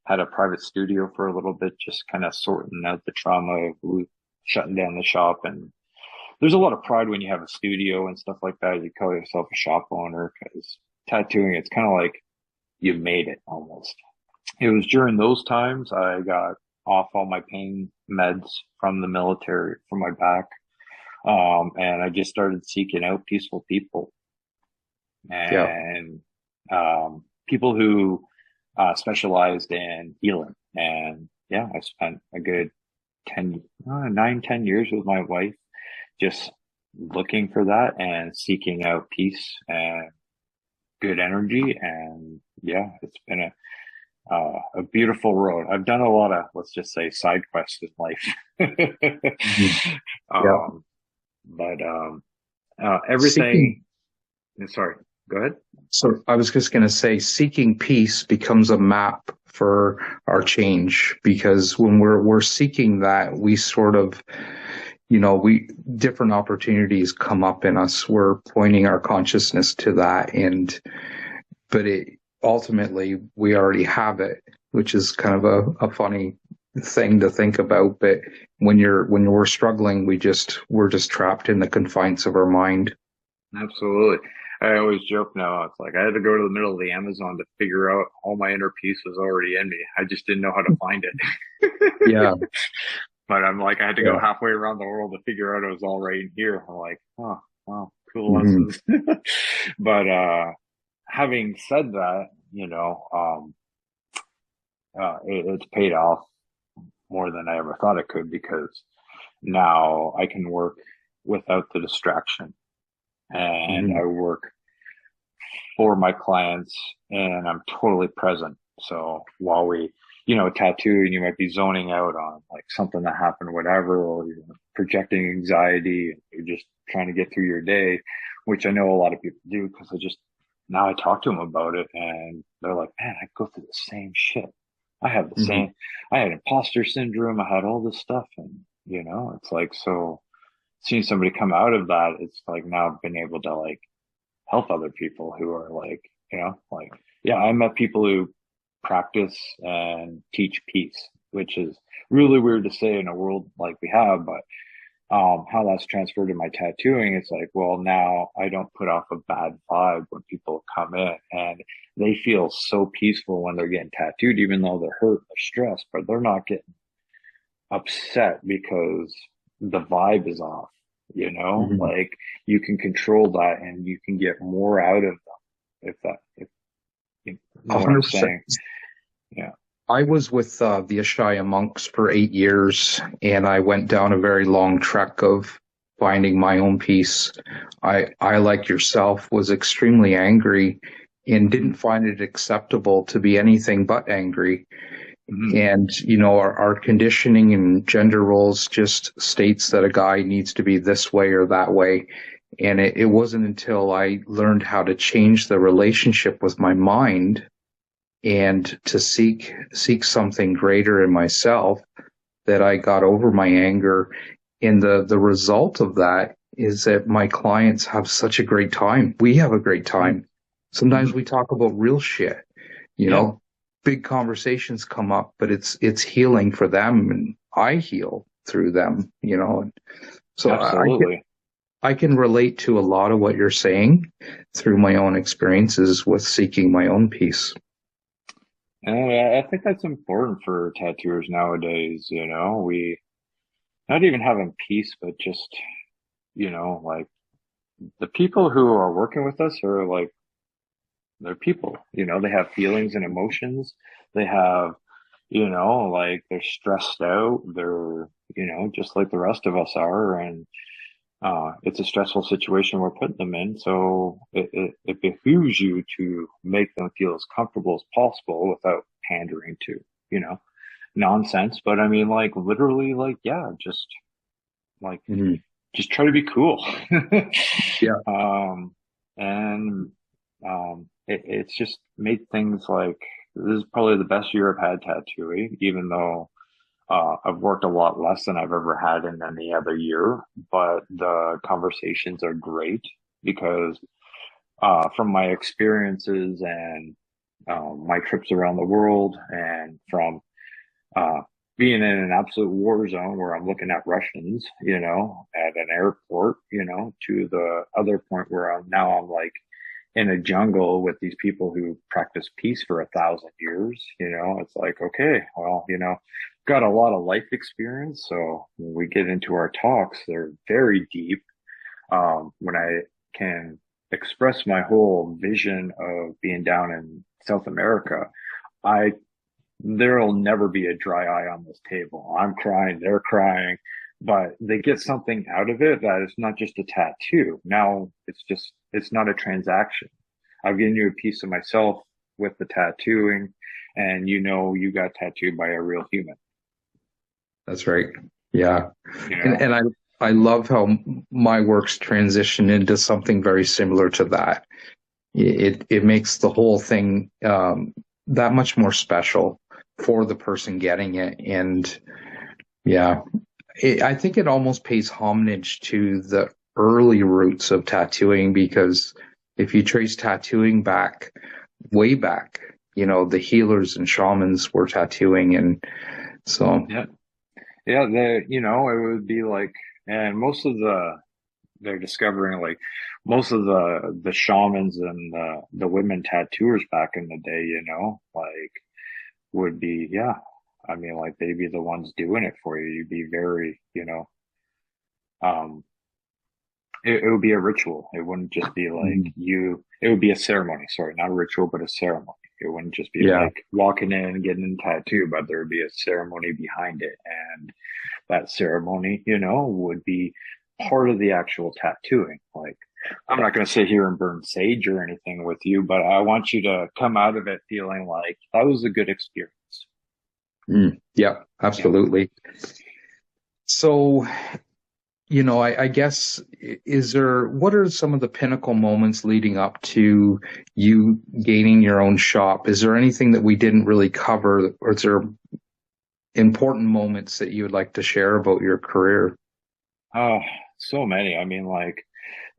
had a private studio for a little bit, just kind of sorting out the trauma of shutting down the shop. And there's a lot of pride when you have a studio and stuff like that. You call yourself a shop owner because tattooing, it's kind of like you made it almost. It was during those times I got off all my pain meds from the military for my back. And I just started seeking out peaceful people Yeah. and, people who, specialized in healing. And yeah, I spent a good 10 years with my wife, just looking for that and seeking out peace and good energy. And yeah, it's been a beautiful road. I've done a lot of, let's just say, side quests in life. Mhm. Yeah. um, but Seeking, everything. Sorry, go ahead. so I was just going to say, seeking peace becomes a map for our change because when we're seeking that, we sort of, we different opportunities come up in us. We're pointing our consciousness to that, and but it ultimately we already have it, which is kind of a funny thing to think about. But when we're struggling, we're just trapped in the confines of our mind. Absolutely. I always joke now. It's like I had to go to the middle of the Amazon to figure out all my inner peace was already in me. I just didn't know how to find it. Yeah, But I'm like, I had to go yeah. halfway around the world to figure out it was all right in here. I'm like, oh, wow, cool Hmm. lessons. But having said that, it's paid off more than I ever thought it could because now I can work without the distraction and Hmm. I work for my clients and I'm totally present. So while tattoo and you might be zoning out on like something that happened, whatever, or you're projecting anxiety, you're just trying to get through your day, which I know a lot of people do because now I talk to them about it and they're like, man, I go through the same shit. I have the Hmm. same, I had imposter syndrome. I had all this stuff. And, it's like, so seeing somebody come out of that, it's like now been able to like help other people who are like, yeah, I met people who practice and teach peace, which is really weird to say in a world like we have, but how that's transferred to my tattooing, it's like, well, now I don't put off a bad vibe when people come in and they feel so peaceful when they're getting tattooed, even though they're hurt or stressed, but they're not getting upset because the vibe is off, Hmm. like you can control that and you can get more out of them if you know what I'm 100%. saying. Yeah. I was with the Ashaya monks for 8 years, and I went down a very long trek of finding my own peace. I, like yourself, was extremely angry and Mm-hmm. didn't find it acceptable to be anything but angry. Mm-hmm. And, our conditioning and gender roles just states that a guy needs to be this way or that way. And it wasn't until I learned how to change the relationship with my mind and to seek something greater in myself that I got over my anger. And the result of that is that my clients have such a great time. We have a great time. Mm-hmm. Sometimes we talk about real shit, you Yeah, know, big conversations come up, but it's healing for them and I heal through them, And so absolutely. I can relate to a lot of what you're saying through my own experiences with seeking my own peace. And I think that's important for tattooers nowadays, we not even having peace, but just, like the people who are working with us are like, they're people, they have feelings and emotions. They have, like they're stressed out. They're, just like the rest of us are. And it's a stressful situation we're putting them in. So it behooves you to make them feel as comfortable as possible without pandering to, you know, nonsense. But I mean, like literally, like, yeah, like, Mhm. just try to be cool. Yeah. um, and it's just made things like this is probably the best year I've had tattooing, even though I've worked a lot less than I've ever had in any other year, but the conversations are great because from my experiences and my trips around the world and from uh, being in an absolute war zone where I'm looking at Russians, at an airport, to the other point where I'm like in a jungle with these people who practice peace for 1,000 years, it's like, okay, well, got a lot of life experience. So when we get into our talks, they're very deep. When I can express my whole vision of being down in South America, I there'll never be a dry eye on this table. I'm crying, they're crying, but they get something out of it that is not just a tattoo. Now it's not a transaction. I've given you a piece of myself with the tattooing, and you got tattooed by a real human, That's right. Yeah. you And know? and I love how my works transition into something very similar to that. It makes the whole thing that much more special for the person getting it. And yeah, I think it almost pays homage to the early roots of tattooing because if you trace tattooing back way back, the healers and shamans were tattooing, and so Yeah. Yeah. It would be like, and most of they're discovering like most of the shamans and the women tattooers back in the day, you know, like would be, yeah. I mean, like they'd be the ones doing it for you. You'd be very, um, it would be a ritual. It wouldn't just be like Mhm. it would be a ceremony. Sorry, not a ritual, but a ceremony. It wouldn't just be Yeah. like walking in and getting a tattoo, but there would be a ceremony behind it. And that ceremony, would be part of the actual tattooing. Like, I'm not going to sit here and burn sage or anything with you, but I want you to come out of it feeling like that was a good experience. Yeah, Yeah. absolutely. So, I guess, what are some of the pinnacle moments leading up to you gaining your own shop? Is there anything that we didn't really cover, or is there important moments that you would like to share about your career? Oh, so many. I mean, like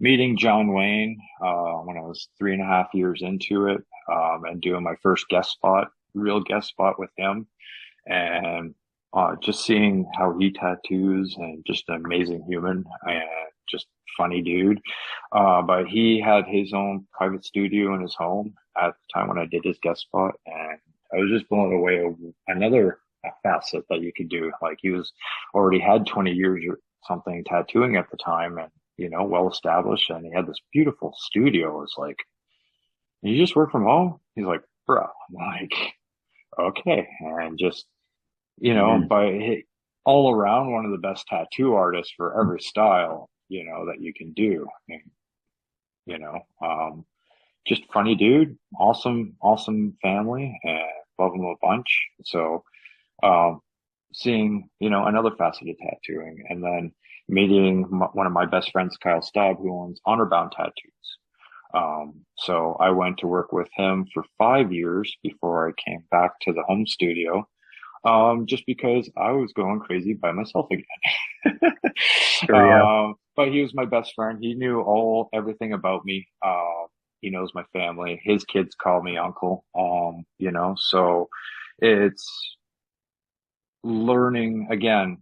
meeting John Wayne when I was 3.5 years into it, and doing my first real guest spot with him, and just seeing how he tattoos and just an amazing human and just funny dude. But he had his own private studio in his home at the time when I did his guest spot, and I was just blown away of another facet that you could do. Like he was already had 20 years or something tattooing at the time, and well established, and he had this beautiful studio. It's like, you just work from home? He's like, bro, I'm like, okay, and just Mhm. by all around one of the best tattoo artists for every style, that you can do. And, you know, um, just funny dude, awesome family, and love him a bunch. So, um, seeing, another facet of tattooing, and then meeting one of my best friends, Kyle Staub, who owns Honor Bound Tattoos. So I went to work with him for 5 years before I came back to the home studio, just because I was going crazy by myself again. Sure, yeah. But he was my best friend. He knew everything about me. He knows my family. His kids call me uncle. So it's learning again,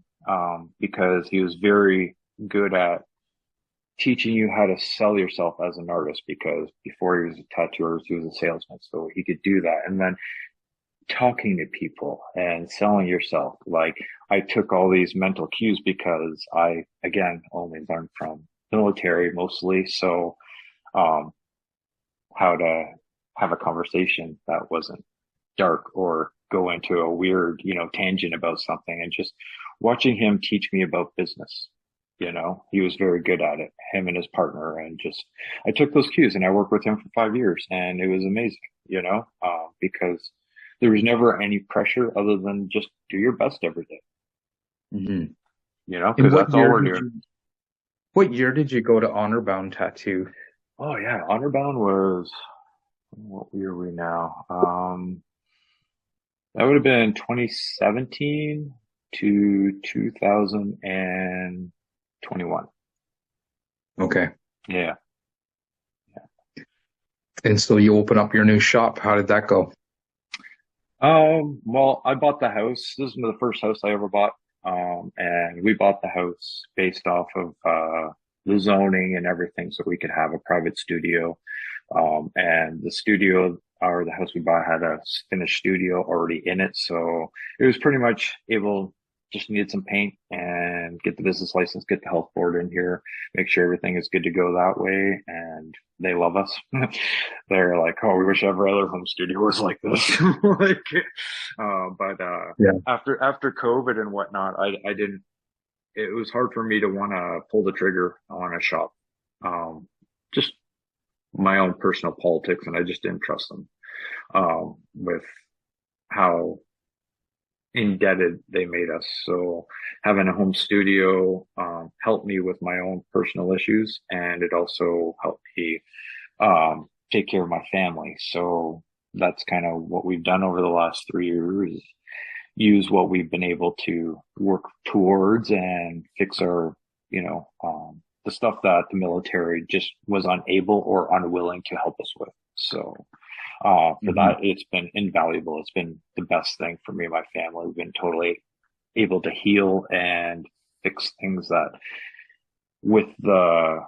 because he was very good at teaching you how to sell yourself as an artist, because before he was a tattooer, he was a salesman. So he could do that. And then talking to people and selling yourself. Like I took all these mental cues because I, again, only learned from military mostly. So, um, how to have a conversation that wasn't dark or go into a weird, tangent about something, and just watching him teach me about business. He was very good at it, him and his partner. And just, I took those cues and I worked with him for 5 years, and it was amazing, because there was never any pressure other than just do your best every day, Hmm. And because that's all we're doing. what year did you go to Honor Bound Tattoo? Oh yeah. Honorbound was, what year are we now? That would have been 2017 to 2021. Okay. Yeah. And so you open up your new shop. How did that go? Well, I bought the house. This is the first house I ever bought. And we bought the house based off of, the zoning and everything so we could have a private studio. And the studio, or the house we bought, had a finished studio already in it. So it was pretty much able, just needed some paint and get the business license, get the health board in here, make sure everything is good to go that way. And they love us. They're like, oh, we wish every other home studio was like this. Like, but Yeah. after COVID and whatnot, I didn't. It was hard for me to want to pull the trigger on a shop. Just my own personal politics, and I just didn't trust them, with how indebted they made us. So having a home studio, helped me with my own personal issues, and it also helped me, take care of my family. So that's kind of what we've done over the last 3 years, use what we've been able to work towards and fix our, the stuff that the military just was unable or unwilling to help us with. So, for Hmm. that, it's been invaluable. It's been the best thing for me and my family. We've been totally able to heal and fix things that with the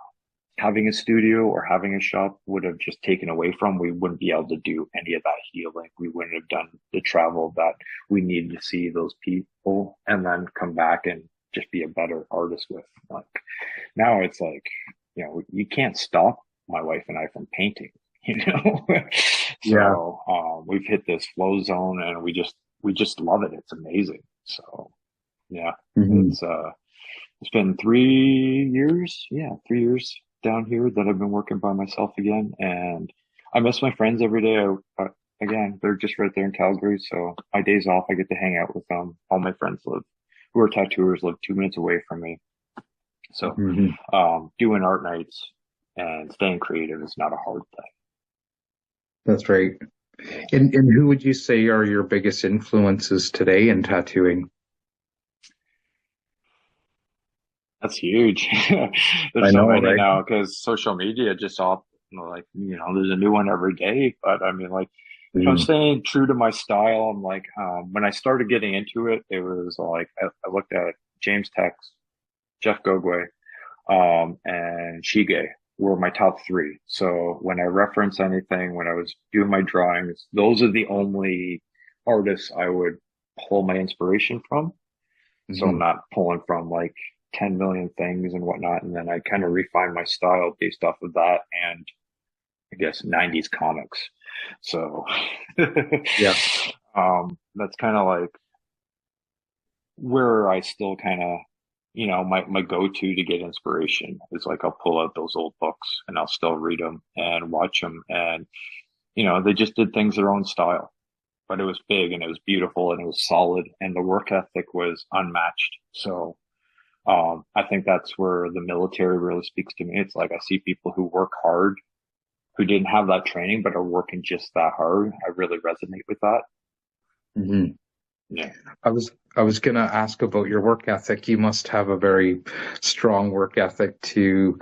having a studio or having a shop would have just taken away from. We wouldn't be able to do any of that healing. We wouldn't have done the travel that we needed to see those people and then come back and just be a better artist with. Like now it's like, you can't stop my wife and I from painting, you know? Yeah. So, we've hit this flow zone and we just love it. It's amazing. So yeah, Hmm. it's been 3 years. Yeah, 3 years down here that I've been working by myself again. And I miss my friends every day. Again, they're just right there in Calgary. So my days off, I get to hang out with them. All my friends who are tattooers live 2 minutes away from me. So, Hmm. doing art nights and staying creative is not a hard thing. That's right. And who would you say are your biggest influences today in tattooing? That's huge. I There's so know, many right? now because social media just all, like, there's a new one every day. But I mean, like, Mhm. staying true to my style. I'm like, when I started getting into it, it was like, I looked at James Tex, Jeff Gogwe, and Shige were my top three. So when I reference anything, when I was doing my drawings, those are the only artists I would pull my inspiration from. So I'm Mhm. not pulling from like 10 million things and whatnot. And then I kind of refine my style based off of that and I guess 90s comics. So, Yeah. that's kind of like where I still kind of, my go-to to get inspiration is like I'll pull out those old books and I'll still read them and watch them. And, they just did things their own style, but it was big and it was beautiful and it was solid and the work ethic was unmatched. So, I think that's where the military really speaks to me. It's like I see people who work hard, who didn't have that training, but are working just that hard. I really resonate with that. Hmm. Yeah. I was gonna ask about your work ethic. You must have a very strong work ethic to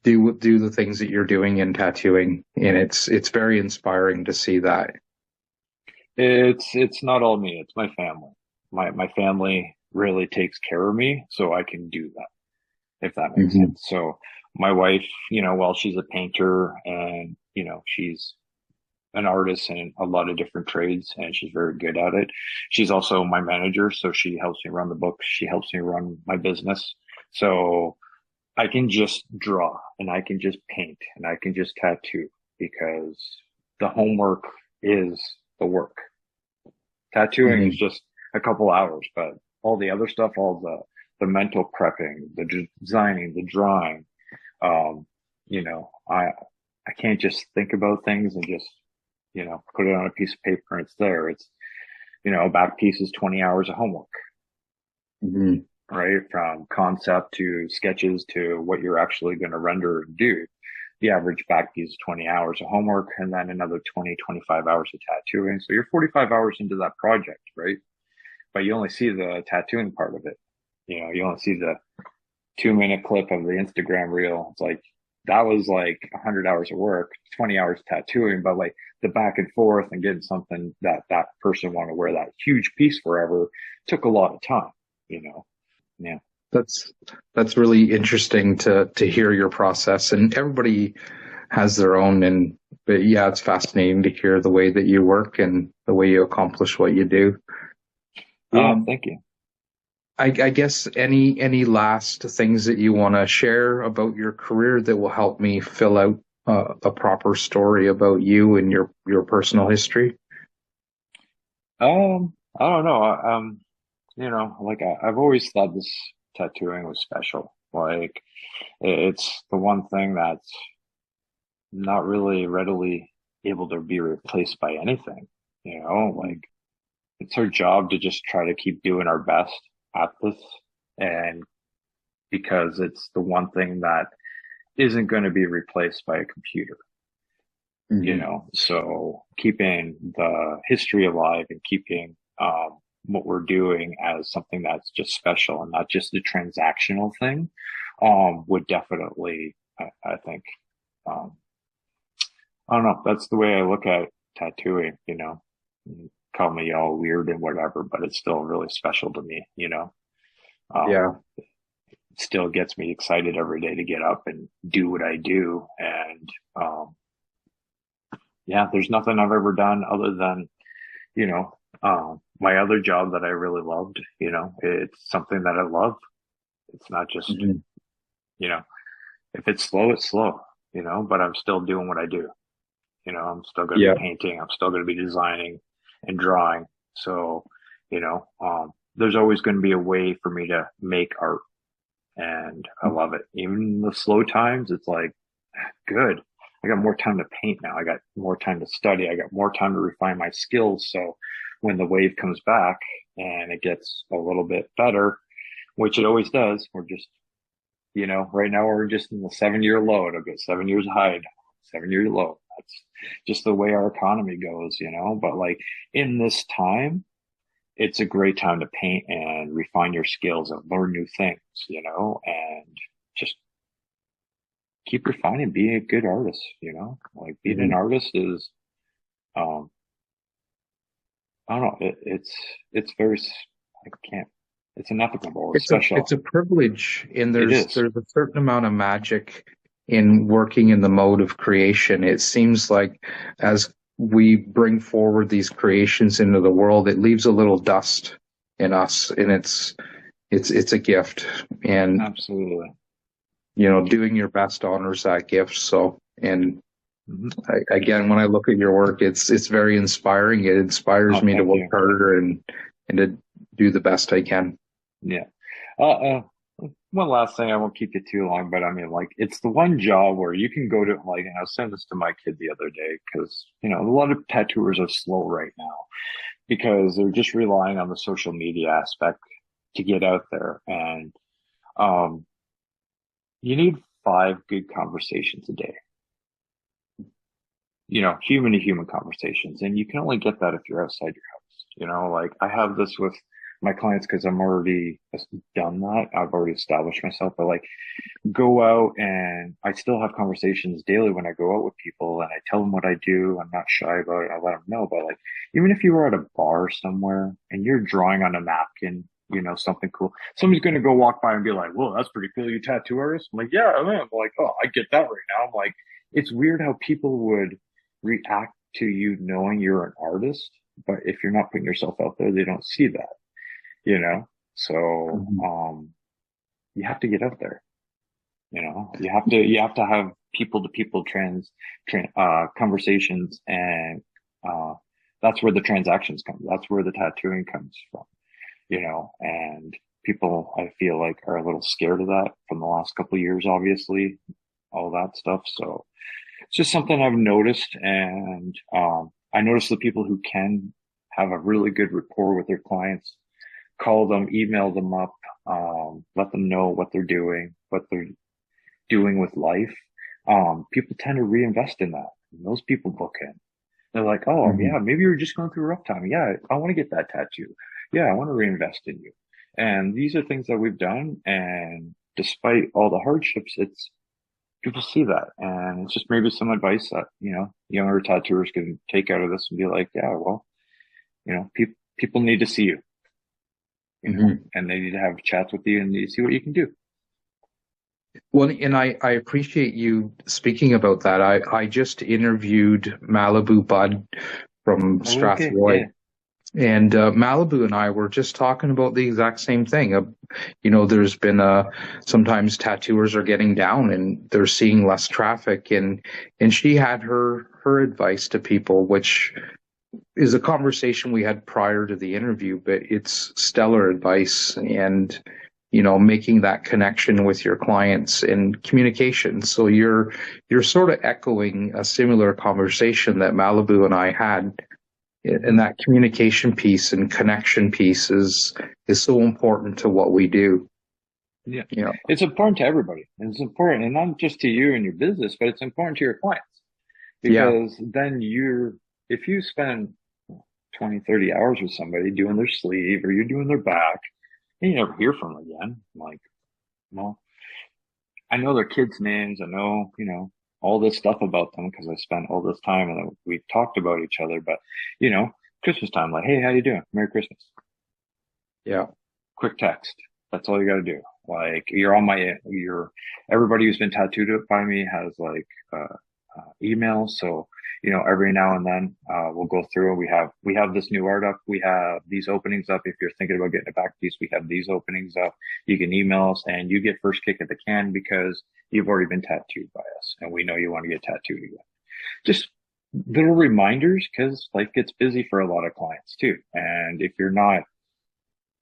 do the things that you're doing in tattooing, and it's very inspiring to see that. It's not all me. It's my family. My family really takes care of me so I can do that, if that makes Hmm. sense. So my wife, while she's a painter and, she's an artist in a lot of different trades and she's very good at it. She's also my manager, so she helps me run the books. She helps me run my business. So I can just draw and I can just paint and I can just tattoo because the homework is the work. Tattooing is Hmm. just a couple hours, but all the other stuff, all the mental prepping, the designing, the drawing, um, I can't just think about things and just, put it on a piece of paper and it's there. It's, a back piece is 20 hours of homework, Hmm. right? From concept to sketches to what you're actually going to render and do. The average back piece is 20 hours of homework and then another 20, 25 hours of tattooing. So you're 45 hours into that project, right? But you only see the tattooing part of it. You only see the 2 minute clip of the Instagram reel. It's like that was like 100 hours of work, 20 hours tattooing, but like the back and forth and getting something that person wanted to wear that huge piece forever took a lot of time, you know? Yeah. That's that's really interesting to hear your process, and everybody has their own. And but yeah, it's fascinating to hear the way that you work and the way you accomplish what you do. Yeah. Um, Thank you. I guess any last things that you want to share about your career that will help me fill out a proper story about you and your personal history. I don't know. Like I've always thought this tattooing was special. Like it's the one thing that's not really readily able to be replaced by anything. Like it's our job to just try to keep doing our best at this. And because it's the one thing that isn't going to be replaced by a computer, Hmm. so keeping the history alive and keeping, what we're doing as something that's just special and not just a transactional thing, would definitely, I think, um, I don't know. That's the way I look at tattooing. Call me all weird and whatever, but it's still really special to me. Um, Yeah. still gets me excited every day to get up and do what I do. And, yeah, there's nothing I've ever done other than, my other job that I really loved, it's something that I love. It's not just, Mhm. you know, if it's slow, it's slow, but I'm still doing what I do. I'm still going to be Yeah. painting. I'm still going to be designing and drawing. So, there's always going to be a way for me to make art, and I love it. Even the slow times, it's like, good. I got more time to paint now. I got more time to study. I got more time to refine my skills. So when the wave comes back and it gets a little bit better, which it always does, we're just, right now we're just in the 7-year low. It'll get 7 years high, 7 year low. That's just the way our economy goes. But like in this time, it's a great time to paint and refine your skills and learn new things, and just keep refining, being a good artist. Like being an Mhm. artist is, um, I don't know, it's very, I can't, it's ineffable, it's It's special. a privilege, and It is. there's a certain amount of magic in working in the mode of creation. It seems like as we bring forward these creations into the world, it leaves a little dust in us, and it's a gift. And Absolutely. doing your best honors that gift. So, and Hmm. again, when I look at your work, it's very inspiring. It inspires Oh, me to thank work you. harder and to do the best I can. Yeah. Uh, one last thing, I won't keep you too long, but I mean, like, it's the one job where you can go to, like, and I was saying this to my kid the other day, because, a lot of tattooers are slow right now because they're just relying on the social media aspect to get out there. And, um, you need 5 good conversations a day, human to human conversations. And you can only get that if you're outside your house. Like I have this with my clients because I'm already done that. I've already established myself, but like go out and I still have conversations daily when I go out with people and I tell them what I do. I'm not shy about it. I let them know, but like, even if you were at a bar somewhere and you're drawing on a napkin, something cool, somebody's going to go walk by and be like, whoa, that's pretty cool. You tattoo artist? I'm like, yeah, I am. I'm like, oh, I get that right now. I'm like, it's weird how people would react to you knowing you're an artist, but if you're not putting yourself out there, they don't see that, you know? So, Mhm. you have to get out there. You have to have people to people conversations, and uh, that's where the transactions come. That's where the tattooing comes from. And people I feel like are a little scared of that from the last couple of years, obviously, all that stuff. So it's just something I've noticed, and I notice the people who can have a really good rapport with their clients, call them, email them up, let them know what they're doing with life, people tend to reinvest in that. And those people book in. They're like, oh, Mhm. yeah, maybe you're just going through a rough time. Yeah, I want to get that tattoo. Yeah, I want to reinvest in you. And these are things that we've done. And despite all the hardships, it's people see that. And it's just maybe some advice that, younger tattooers can take out of this and be like, yeah, well, people need to see you, Mhm. and they need to have chats with you and need to see what you can do. Well, and I appreciate you speaking about that. I just interviewed Malibu Bud from Okay. Strathroy, Yeah. and Malibu and I were just talking about the exact same thing. There's been sometimes tattooers are getting down and they're seeing less traffic, and she had her advice to people, which is a conversation we had prior to the interview, but it's stellar advice. And making that connection with your clients and communication. So you're sort of echoing a similar conversation that Malibu and I had, and Hmm. that communication piece and connection piece is so important to what we do. Yeah. you know It's important to everybody. And it's important, and not just to you and your business, but it's important to your clients, yeah. because then if you spend 20, 30 hours with somebody doing their sleeve or you're doing their back and you never hear from them again, like, well, I know their kids' names. I know, all this stuff about them because I spent all this time and we've talked about each other. But, you know, Christmas time, like, hey, how you doing? Merry Christmas. Yeah. Quick text. That's all you got to do. Like everybody who's been tattooed by me has like emails. So, every now and then, we'll go through. We have this new art up. We have these openings up. If you're thinking about getting a back piece, we have these openings up. You can email us and you get first kick at the can because you've already been tattooed by us and we know you want to get tattooed again. Just little reminders because life gets busy for a lot of clients too. And if you're not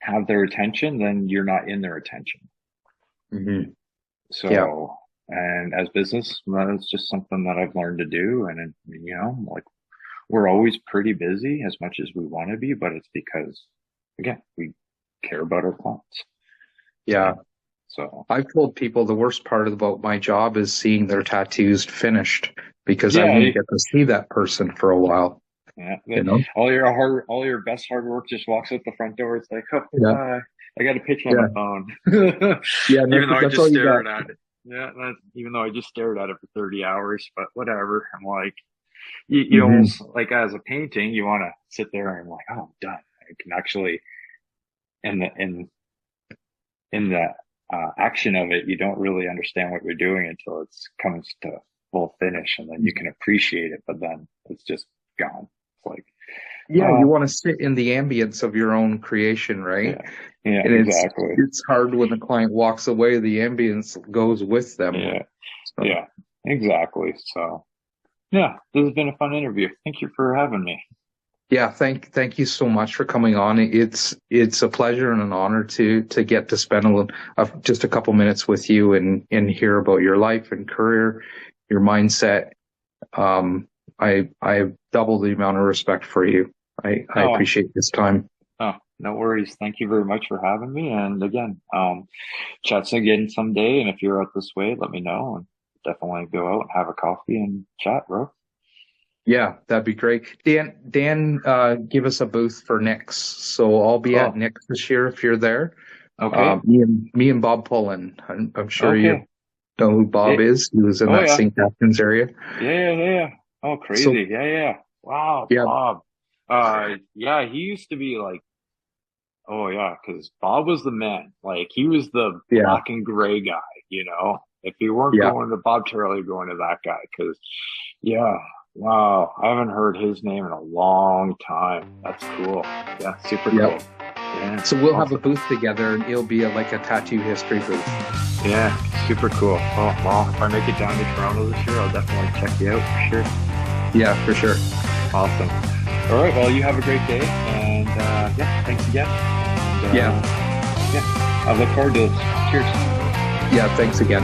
have their attention, then you're not in their attention. Mm-hmm. So, Yeah. and as business, that's just something that I've learned to do. And, like we're always pretty busy as much as we want to be, but it's because, again, we care about our clients. Yeah. So I've told people the worst part about my job is seeing their tattoos finished because I yeah, won't get to see that person for a while. yeah. You know? All your best hard work just walks out the front door. It's like, oh, Yeah. bye. I got a picture on Yeah. my phone. Yeah. Even though I That's just all you stared got. at it. Yeah, even though I just stared at it for 30 hours, but whatever. I'm like, you Mm-hmm. almost like as a painting, you want to sit there and like, oh, I'm done. I can actually, in the action of it, you don't really understand what you're doing until it comes to full finish, and then you can appreciate it. But then it's just gone. It's like, Yeah, you want to sit in the ambience of your own creation, right? yeah, And exactly. it's hard when the client walks away, the ambience goes with them. Yeah, So, yeah, exactly. So, yeah, this has been a fun interview. Thank you for having me. yeah, thank you so much for coming on. It's a pleasure and an honor to get to spend just a couple minutes with you and hear about your life and career, your mindset. I have double the amount of respect for you. I appreciate this time. Oh, no worries. Thank you very much for having me. And again, chat's again someday. And if you're out this way, let me know and definitely go out and have a coffee and chat, bro. Yeah, that'd be great. Dan, give us a booth for Nick's. So I'll be at Nick's this year if you're there. Okay. Me and Bob Pullen. I'm sure you know who Bob is. He was in that St. Catharines area. Yeah. Oh, crazy. So, yeah. Wow. Yeah. Bob. Yeah, he used to be like, oh yeah, because Bob was the man. Like he was the black and gray guy, If you weren't going to Bob Terrell, you're going to that guy. Because, wow, I haven't heard his name in a long time. That's cool. Yeah, super cool. Yeah, so we'll have a booth together, and it'll be like a tattoo history booth. Yeah, super cool. Well, if I make it down to Toronto this year, I'll definitely check you out for sure. Yeah, for sure. Awesome. All right, well, you have a great day, and thanks again. And, I look forward to this. Cheers. Yeah, thanks again.